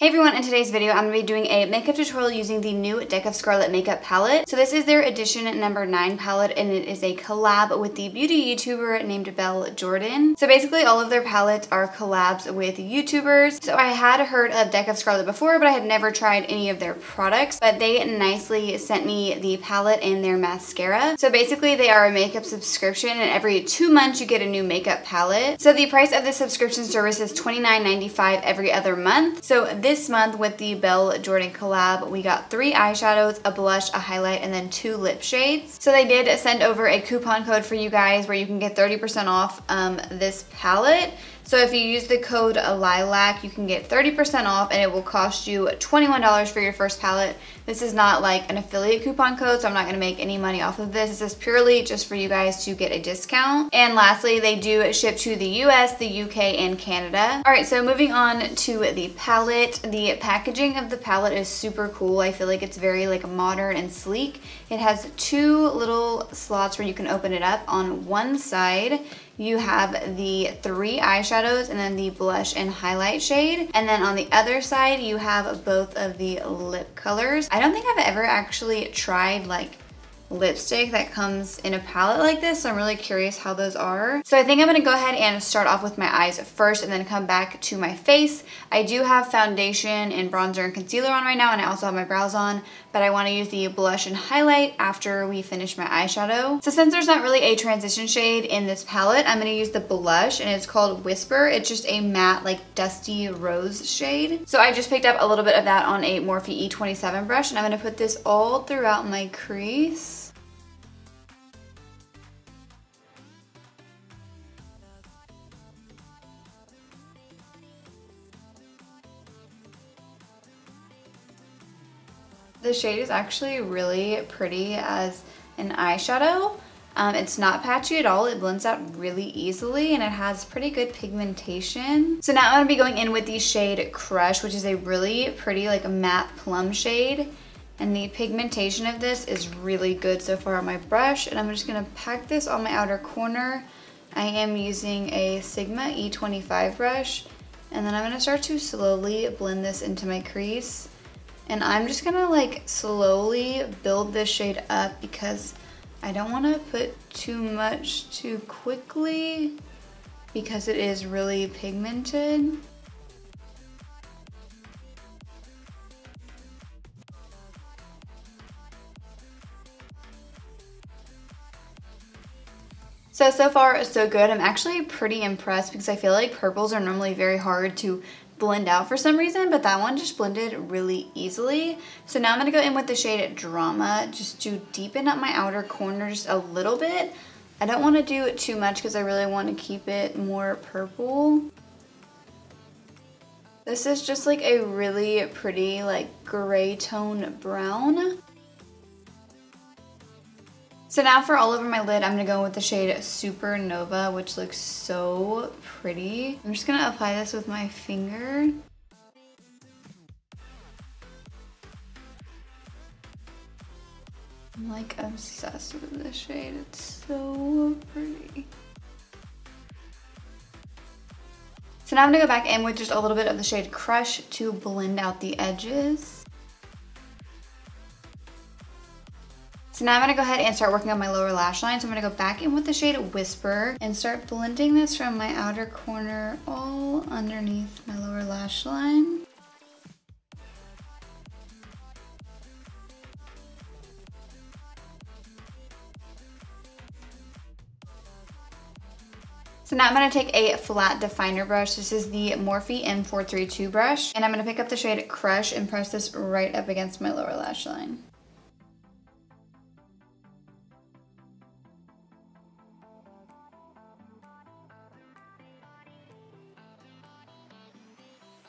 Hey everyone, in today's video I'm going to be doing a makeup tutorial using the new Deck of Scarlet makeup palette. So this is their edition number 9 palette and it is a collab with the beauty YouTuber named Belle Jorden. So basically all of their palettes are collabs with YouTubers. So I had heard of Deck of Scarlet before, but I had never tried any of their products, but they nicely sent me the palette and their mascara. So basically they are a makeup subscription and every 2 months you get a new makeup palette. So the price of the subscription service is $29.95 every other month. So this month with the Belle Jorden collab, we got 3 eyeshadows, a blush, a highlight, and then 2 lip shades. So they did send over a coupon code for you guys where you can get 30% off this palette. So if you use the code LILAC, you can get 30% off and it will cost you $21 for your first palette. This is not like an affiliate coupon code, so I'm not gonna make any money off of this. This is purely just for you guys to get a discount. And lastly, they do ship to the US, the UK, and Canada. All right, so moving on to the palette. The packaging of the palette is super cool. I feel like it's very like modern and sleek. It has 2 little slots where you can open it up. On one side, you have the 3 eyeshadows and then the blush and highlight shade. And then on the other side, you have both of the lip colors. I don't think I've ever actually tried like lipstick that comes in a palette like this, so I'm really curious how those are. So I think I'm gonna go ahead and start off with my eyes first and then come back to my face. I do have foundation and bronzer and concealer on right now, and I also have my brows on, but I wanna use the blush and highlight after we finish my eyeshadow. So since there's not really a transition shade in this palette, I'm gonna use the blush, and it's called Whisper. It's just a matte, like dusty rose shade. So I just picked up a little bit of that on a Morphe E27 brush, and I'm gonna put this all throughout my crease. The shade is actually really pretty as an eyeshadow. It's not patchy at all. It blends out really easily and it has pretty good pigmentation. So now I'm gonna be going in with the shade Crush, which is a really pretty like a matte plum shade. And the pigmentation of this is really good so far on my brush. And I'm just gonna pack this on my outer corner. I am using a Sigma E25 brush. And then I'm gonna start to slowly blend this into my crease. And I'm just gonna like slowly build this shade up because I don't wanna put too much too quickly because it is really pigmented. So far so good. I'm actually pretty impressed because I feel like purples are normally very hard to blend out for some reason, but that one just blended really easily. So now I'm gonna go in with the shade Drama just to deepen up my outer corner just a little bit. I don't want to do it too much because I really want to keep it more purple. This is just like a really pretty like gray tone brown. So now for all over my lid, I'm gonna go with the shade Supernova, which looks so pretty. I'm just gonna apply this with my finger. I'm like obsessed with this shade. It's so pretty. So now I'm gonna go back in with just a little bit of the shade Crush to blend out the edges. So now I'm gonna go ahead and start working on my lower lash line. So I'm gonna go back in with the shade Whisper and start blending this from my outer corner all underneath my lower lash line. So now I'm gonna take a flat definer brush. This is the Morphe M432 brush. And I'm gonna pick up the shade Crush and press this right up against my lower lash line.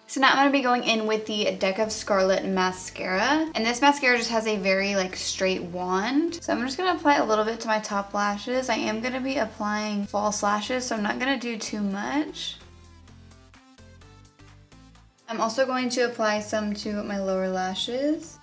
So now I'm gonna be going in with the Deck of Scarlet mascara. And this mascara just has a very like straight wand. So I'm just gonna apply a little bit to my top lashes. I am gonna be applying false lashes, so I'm not gonna do too much. I'm also going to apply some to my lower lashes.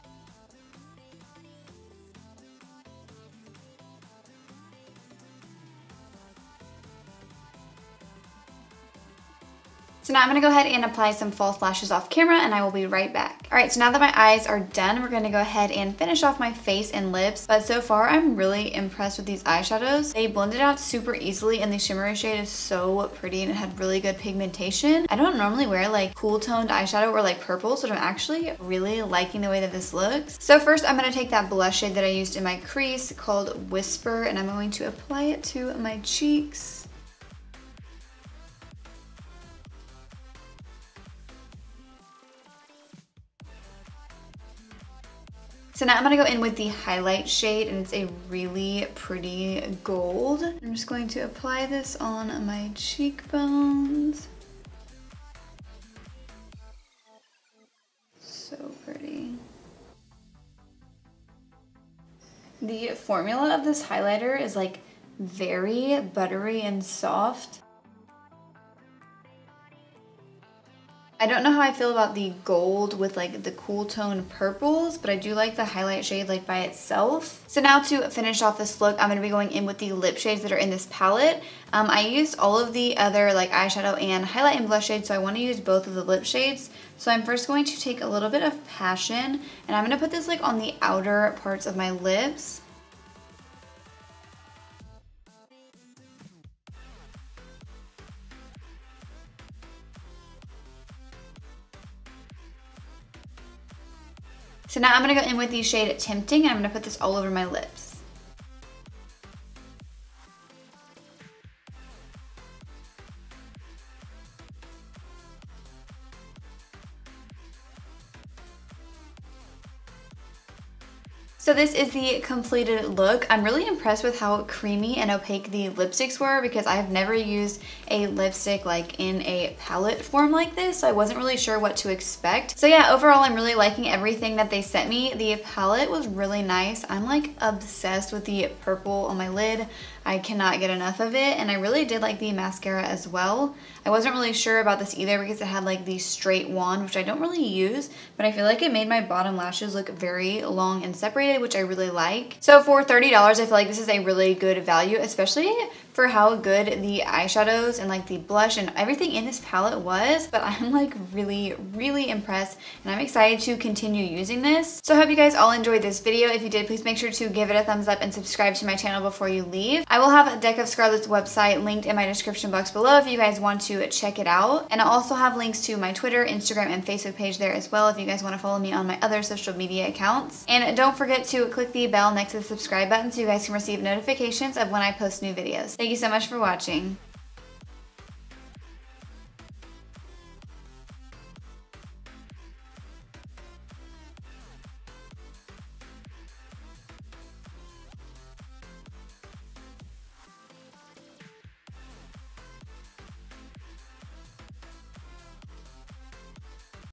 So now I'm gonna go ahead and apply some false lashes off camera and I will be right back. All right, so now that my eyes are done, we're gonna go ahead and finish off my face and lips. But so far, I'm really impressed with these eyeshadows. They blended out super easily and the shimmery shade is so pretty and it had really good pigmentation. I don't normally wear like cool toned eyeshadow or like purples, but I'm actually really liking the way that this looks. So first, I'm gonna take that blush shade that I used in my crease called Whisper and I'm going to apply it to my cheeks. So now I'm gonna go in with the highlight shade and it's a really pretty gold. I'm just going to apply this on my cheekbones. So pretty. The formula of this highlighter is like very buttery and soft. I don't know how I feel about the gold with like the cool tone purples, but I do like the highlight shade like by itself. So now to finish off this look, I'm going to be going in with the lip shades that are in this palette. I used all of the other like eyeshadow and highlight and blush shades, so I want to use both of the lip shades. So I'm first going to take a little bit of Passion and I'm going to put this like on the outer parts of my lips. So now I'm gonna go in with the shade Tempting and I'm gonna put this all over my lips. So this is the completed look. I'm really impressed with how creamy and opaque the lipsticks were because I've never used a lipstick like in a palette form like this, so I wasn't really sure what to expect. So yeah, overall I'm really liking everything that they sent me. The palette was really nice. I'm like obsessed with the purple on my lid. I cannot get enough of it, and I really did like the mascara as well. I wasn't really sure about this either because it had like the straight wand, which I don't really use, but I feel like it made my bottom lashes look very long and separated, which I really like. So for $30, I feel like this is a really good value, especially for how good the eyeshadows and like the blush and everything in this palette was. But I'm like really impressed and I'm excited to continue using this. So I hope you guys all enjoyed this video. If you did, please make sure to give it a thumbs up and subscribe to my channel before you leave. I will have a Deck of Scarlet's website linked in my description box below if you guys want to check it out. And I'll also have links to my Twitter, Instagram, and Facebook page there as well if you guys want to follow me on my other social media accounts. And don't forget to click the bell next to the subscribe button so you guys can receive notifications of when I post new videos. Thank you so much for watching.